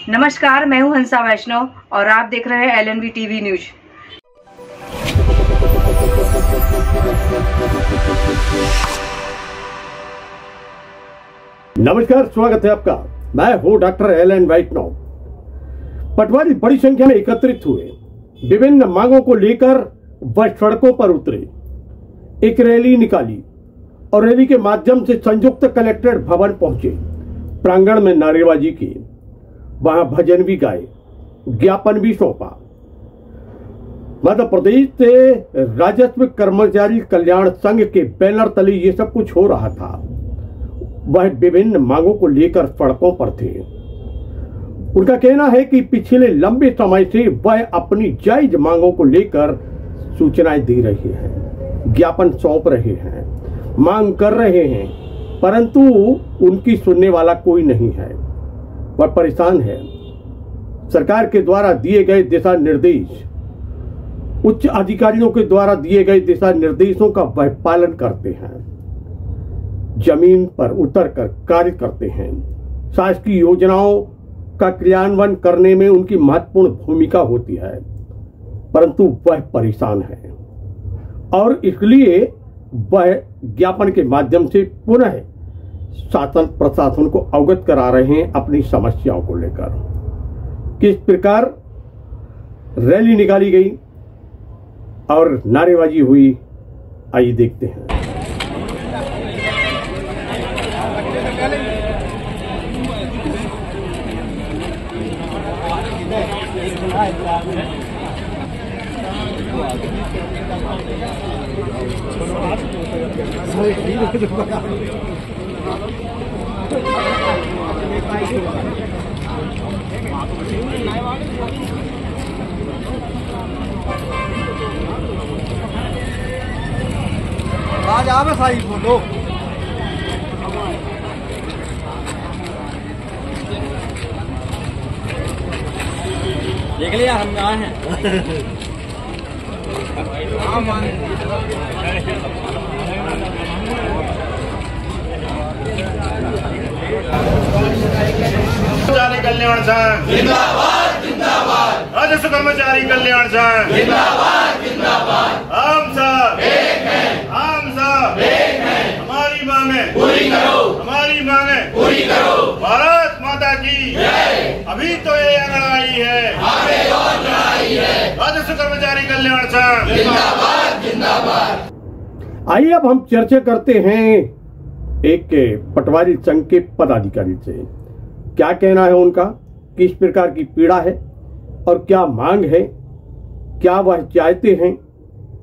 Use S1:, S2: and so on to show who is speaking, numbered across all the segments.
S1: नमस्कार, मैं हूं हंसा वैष्णव और आप देख रहे हैं LNV टीवी न्यूज।
S2: नमस्कार, स्वागत है आपका। मैं हूं डॉक्टर LN वैष्णव। पटवारी बड़ी संख्या में एकत्रित हुए, विभिन्न मांगों को लेकर वह सड़कों पर उतरे, एक रैली निकाली और रैली के माध्यम से संयुक्त कलेक्ट्रेट भवन पहुंचे। प्रांगण में नारेबाजी की, वहां भजन भी गाए, ज्ञापन भी सौंपा। मध्य प्रदेश से राजस्व कर्मचारी कल्याण संघ के बैनर तले ये सब कुछ हो रहा था। वह विभिन्न मांगों को लेकर सड़कों पर थे। उनका कहना है कि पिछले लंबे समय से वह अपनी जायज मांगों को लेकर सूचनाएं दे रहे हैं, ज्ञापन सौंप रहे हैं, मांग कर रहे हैं, परंतु उनकी सुनने वाला कोई नहीं है। वह परेशान है। सरकार के द्वारा दिए गए दिशा निर्देश, उच्च अधिकारियों के द्वारा दिए गए दिशा निर्देशों का वह पालन करते हैं, जमीन पर उतरकर कार्य करते हैं। शासकीय योजनाओं का क्रियान्वयन करने में उनकी महत्वपूर्ण भूमिका होती है, परंतु वह परेशान है और इसलिए वह ज्ञापन के माध्यम से पुनः शासन प्रशासन को अवगत करा रहे हैं अपनी समस्याओं को लेकर। किस प्रकार रैली निकाली गई और नारेबाजी हुई, आइए देखते हैं।
S3: आज आवे सारी फोटो देख लिया, हम आए हैं।
S4: कर्मचारी कल्याण संघ जिंदाबाद जिंदाबाद, राजस्व कर्मचारी कल्याण संघ जिंदाबाद जिंदाबाद। हम सब एक हैं, हम सब एक हैं। हमारी मांगे पूरी करो, हमारी मांगे पूरी करो। भारत माता की जय। अभी तो ये लड़ाई है, आगे और लड़ाई है। राजस्व कर्मचारी कल्याण संघ जिंदाबाद जिंदाबाद।
S2: आइए अब हम चर्चा करते हैं एक पटवारी संघ के पदाधिकारी से। क्या कहना है उनका, किस प्रकार की पीड़ा है और क्या मांग है, क्या वह चाहते हैं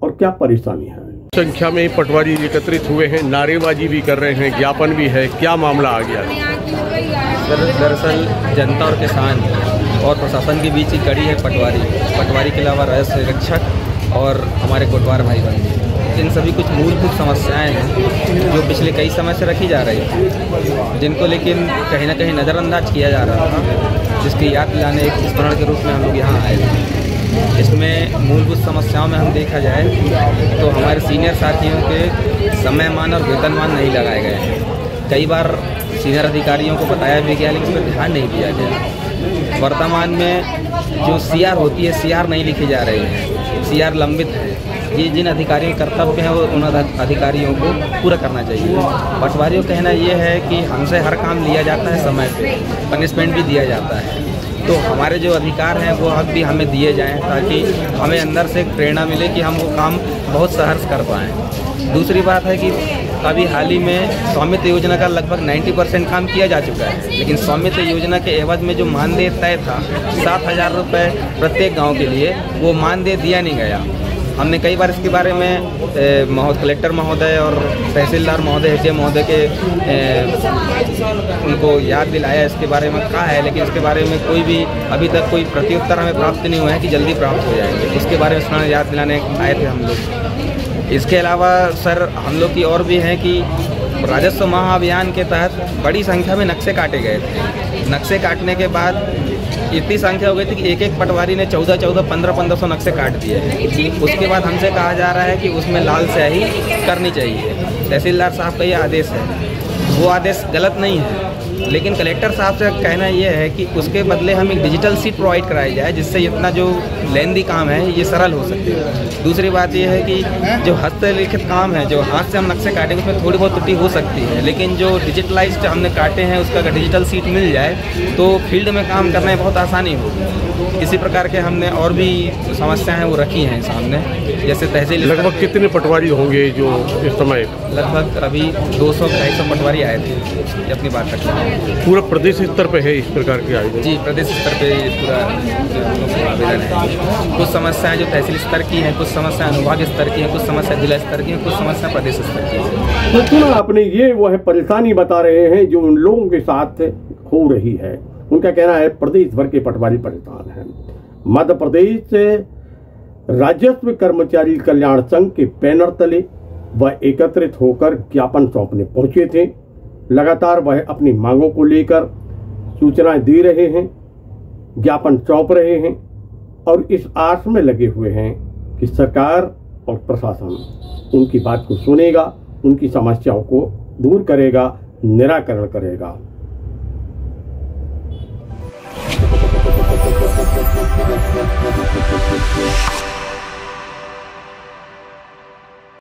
S2: और क्या परेशानी है। संख्या में पटवारी एकत्रित हुए हैं, नारेबाजी भी कर रहे हैं, ज्ञापन भी है। क्या मामला आ गया?
S5: दरअसल जनता और किसान और प्रशासन के बीच की कड़ी है पटवारी के अलावा राजस्व रक्षक और हमारे कोटवार भाई बंधु। इन सभी कुछ मूलभूत समस्याएं हैं जो पिछले कई समय से रखी जा रही थी, जिनको लेकिन कहीं ना कहीं नज़रअंदाज किया जा रहा था, जिसकी याद दिलाने एक स्मरण के रूप में हम लोग यहाँ आए थे। इसमें मूलभूत समस्याओं में हम देखा जाए तो हमारे सीनियर साथियों के समयमान और वेतनमान नहीं लगाए गए हैं। कई बार सीनियर अधिकारियों को बताया भी गया, लेकिन इस पर ध्यान नहीं दिया गया। वर्तमान में जो CR होती है, CR नहीं लिखी जा रही है, CR लंबित है। ये जिन अधिकारियों के कर्तव्य हैं वो उन अधिकारियों को पूरा करना चाहिए। पटवारियों का कहना ये है कि हमसे हर काम लिया जाता है समय पे, पनिशमेंट भी दिया जाता है, तो हमारे जो अधिकार हैं वो हक भी हमें दिए जाएं, ताकि हमें अंदर से प्रेरणा मिले कि हम वो काम बहुत सहर्ष कर पाएँ। दूसरी बात है कि अभी हाल ही में स्वामित्व योजना का लगभग 90% काम किया जा चुका है, लेकिन स्वामित्व योजना के एवज में जो मानदेय तय था 7,000 रुपये प्रत्येक गांव के लिए, वो मानदेय दिया नहीं गया। हमने कई बार इसके बारे में कलेक्टर महोदय और तहसीलदार महोदय HM महोदय के उनको याद दिलाया, इसके बारे में कहा है, लेकिन इसके बारे में कोई भी अभी तक कोई प्रत्युत्तर हमें प्राप्त नहीं हुआ है कि जल्दी प्राप्त हो जाएंगे। उसके बारे में सुना याद दिलाने आए थे हम लोग। इसके अलावा सर हम लोग की और भी हैं कि राजस्व महाअभियान के तहत बड़ी संख्या में नक्शे काटे गए थे। नक्शे काटने के बाद इतनी संख्या हो गई थी कि एक एक पटवारी ने 14-14, 1500 नक्शे काट दिए। उसके बाद हमसे कहा जा रहा है कि उसमें लाल स्याही करनी चाहिए। तहसीलदार साहब का ये आदेश है, वो आदेश गलत नहीं है। लेकिन कलेक्टर साहब से कहना ये है कि उसके बदले हम एक डिजिटल सीट प्रोवाइड कराई जाए, जिससे इतना जो लेंदी काम है ये सरल हो सके। दूसरी बात ये है कि जो हस्तलिखित काम है, जो हाथ से हम नक्शे काटेंगे उसमें थोड़ी बहुत त्रुटि हो सकती है, लेकिन जो डिजिटलाइज्ड हमने काटे हैं उसका अगर डिजिटल सीट मिल जाए तो फील्ड में काम करने में बहुत आसानी होगी। इसी प्रकार के हमने और भी समस्याएं हैं वो रखी हैं सामने, जैसे तहसील।
S2: लगभग कितने पटवारी होंगे जो इस समय?
S5: लगभग अभी 200-250 पटवारी आए थे अपनी बात रखते हैं।
S2: पूरा प्रदेश स्तर पे है इस प्रकार के आवेदन?
S5: जी, प्रदेश स्तर पे पूरा आवेदन है। कुछ समस्याएं जो तहसील स्तर की हैं, कुछ समस्याएं अनुभाग स्तर की हैं, कुछ समस्या जिला स्तर की हैं, कुछ समस्या प्रदेश स्तर की हैं।
S2: तो सुना आपने, ये वो है परेशानी बता रहे हैं जो उन लोगों के साथ हो रही है। उनका कहना है प्रदेश भर के पटवारी परेशान हैं। मध्य प्रदेश राजस्व कर्मचारी कल्याण संघ के बैनर तले वह एकत्रित होकर ज्ञापन सौंपने पहुंचे थे। लगातार वह अपनी मांगों को लेकर सूचनाएं दे रहे हैं, ज्ञापन सौंप रहे हैं और इस आस में लगे हुए हैं कि सरकार और प्रशासन उनकी बात को सुनेगा, उनकी समस्याओं को दूर करेगा, निराकरण करेगा।